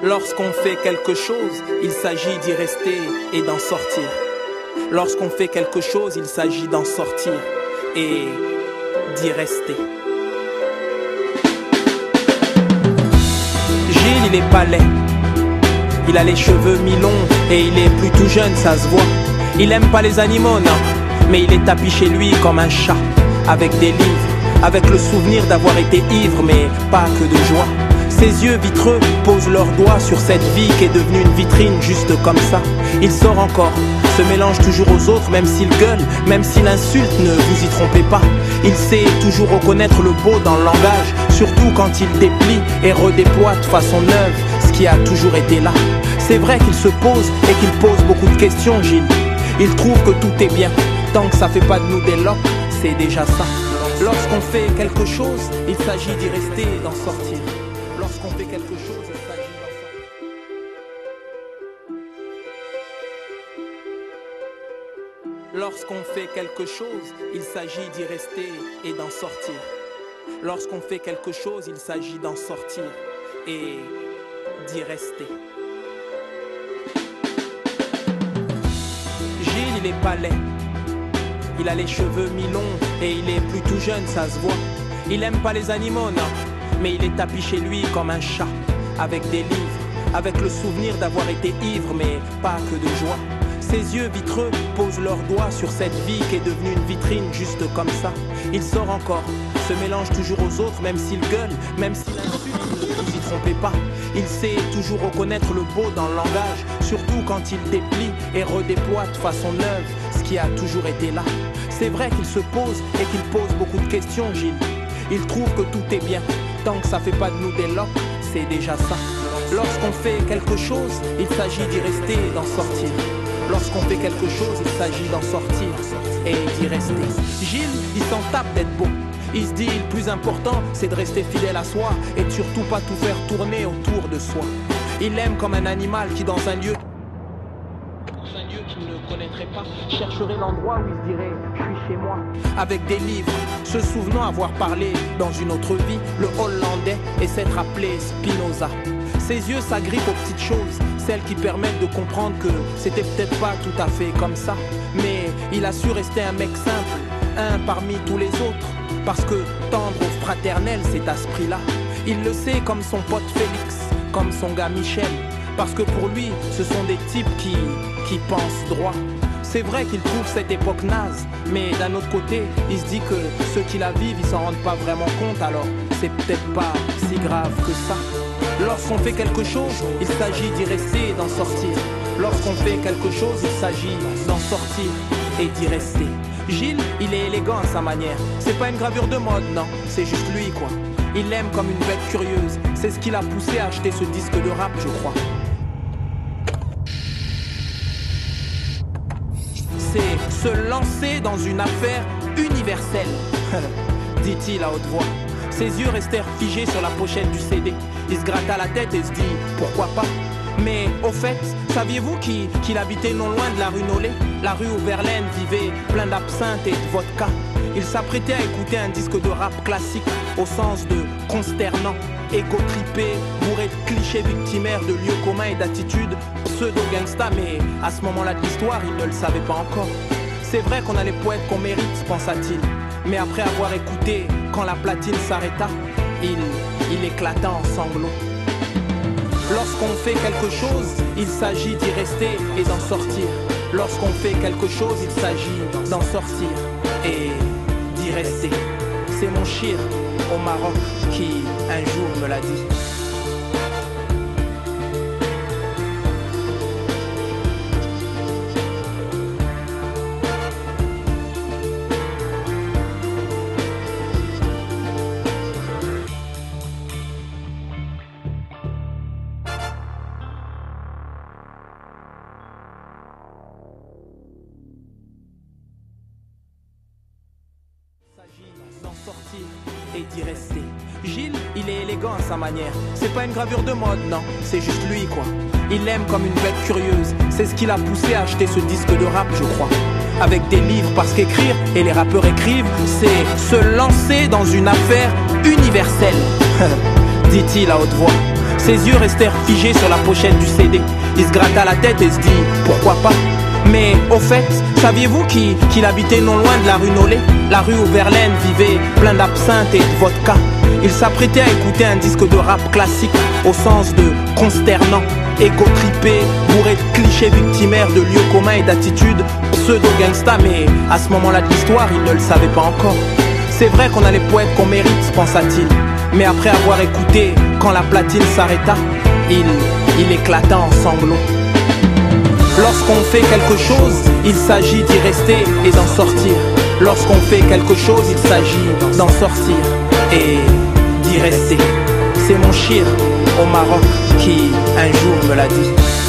Lorsqu'on fait quelque chose, il s'agit d'y rester et d'en sortir. Lorsqu'on fait quelque chose, il s'agit d'en sortir et d'y rester. Gilles, il est pas laid. Il a les cheveux mi-longs et il est plus tout jeune, ça se voit. Il aime pas les animaux, non, mais il est tapis chez lui comme un chat, avec des livres, avec le souvenir d'avoir été ivre, mais pas que de joie. Ses yeux vitreux posent leurs doigts sur cette vie qui est devenue une vitrine juste comme ça. Il sort encore, se mélange toujours aux autres, même s'il gueule, même s'il insulte, ne vous y trompez pas. Il sait toujours reconnaître le beau dans le langage, surtout quand il déplie et redéploie de façon neuve ce qui a toujours été là. C'est vrai qu'il se pose et qu'il pose beaucoup de questions, Gilles. Il trouve que tout est bien, tant que ça fait pas de nous des locks, c'est déjà ça. Lorsqu'on fait quelque chose, il s'agit d'y rester et d'en sortir. Lorsqu'on fait quelque chose, il s'agit d'en sortir. Lorsqu'on fait quelque chose, il s'agit d'y rester et d'en sortir. Lorsqu'on fait quelque chose, il s'agit d'en sortir et d'y rester. Gilles, il est pas laid. Il a les cheveux mi-longs et il est plus tout jeune, ça se voit. Il aime pas les animaux, non, mais il est tapis chez lui comme un chat, avec des livres, avec le souvenir d'avoir été ivre, mais pas que de joie. Ses yeux vitreux posent leurs doigts sur cette vie qui est devenue une vitrine juste comme ça. Il sort encore, se mélange toujours aux autres, même s'il gueule, même s'il insulte, ne vous y trompez pas. Il sait toujours reconnaître le beau dans le langage, surtout quand il déplie et redéploie de façon neuve ce qui a toujours été là. C'est vrai qu'il se pose et qu'il pose beaucoup de questions, Gilles. Il trouve que tout est bien, tant que ça fait pas de nous des locks, c'est déjà ça. Lorsqu'on fait quelque chose, il s'agit d'y rester et d'en sortir. Lorsqu'on fait quelque chose, il s'agit d'en sortir et d'y rester. Gilles, il s'en tape d'être beau. Il se dit le plus important, c'est de rester fidèle à soi et de surtout pas tout faire tourner autour de soi. Il aime comme un animal qui dans un lieu qu'il ne connaîtrait pas, chercherait l'endroit où il se dirait « je suis chez moi ». Avec des livres, se souvenant avoir parlé dans une autre vie le hollandais et s'être appelé Spinoza. Ses yeux s'agrippent aux petites choses, celles qui permettent de comprendre que c'était peut-être pas tout à fait comme ça. Mais il a su rester un mec simple, un parmi tous les autres, parce que tendre au fraternel c'est à ce prix-là. Il le sait comme son pote Félix, comme son gars Michel, parce que pour lui, ce sont des types qui pensent droit. C'est vrai qu'il trouve cette époque naze, mais d'un autre côté, il se dit que ceux qui la vivent, ils s'en rendent pas vraiment compte, alors c'est peut-être pas si grave que ça. Lorsqu'on fait quelque chose, il s'agit d'y rester et d'en sortir. Lorsqu'on fait quelque chose, il s'agit d'en sortir et d'y rester. Gilles, il est élégant à sa manière. C'est pas une gravure de mode, non, c'est juste lui, quoi. Il l'aime comme une bête curieuse. C'est ce qui l'a poussé à acheter ce disque de rap, je crois. C'est se lancer dans une affaire universelle, dit-il à haute voix. Ses yeux restèrent figés sur la pochette du CD. Il se gratta la tête et se dit pourquoi pas. Mais au fait, saviez-vous qu'il habitait non loin de la rue Nollet, la rue où Verlaine vivait plein d'absinthe et de vodka. Il s'apprêtait à écouter un disque de rap classique au sens de consternant, égo-trippé, bourré de clichés victimaires de lieux communs et d'attitudes pseudo-gangsta, mais à ce moment-là de l'histoire, il ne le savait pas encore. C'est vrai qu'on a les poètes qu'on mérite, pensa-t-il, mais après avoir écouté quand la platine s'arrêta, il éclata en sanglots. Lorsqu'on fait quelque chose, il s'agit d'y rester et d'en sortir. Lorsqu'on fait quelque chose, il s'agit d'en sortir et d'y rester. C'est mon shir au Maroc qui un jour me l'a dit. Sortir et d'y rester. Gilles, il est élégant à sa manière. C'est pas une gravure de mode, non, c'est juste lui, quoi. Il l'aime comme une bête curieuse. C'est ce qui l'a poussé à acheter ce disque de rap, je crois. Avec des livres, parce qu'écrire, et les rappeurs écrivent, c'est se lancer dans une affaire universelle, dit-il à haute voix. Ses yeux restèrent figés sur la pochette du CD. Il se gratta la tête et se dit pourquoi pas. Mais au fait, saviez-vous qu'il habitait non loin de la rue Nollet, la rue où Verlaine vivait plein d'absinthe et de vodka. Il s'apprêtait à écouter un disque de rap classique au sens de consternant, égo-trippé, bourré de clichés victimaires de lieux communs et d'attitudes pseudo-gangsta. Mais à ce moment-là de l'histoire, il ne le savait pas encore. C'est vrai qu'on a les poètes qu'on mérite, pensa-t-il. Mais après avoir écouté, quand la platine s'arrêta, il éclata en sanglots. Lorsqu'on fait quelque chose, il s'agit d'y rester et d'en sortir. Lorsqu'on fait quelque chose, il s'agit d'en sortir et d'y rester. C'est mon shir au Maroc qui un jour me l'a dit.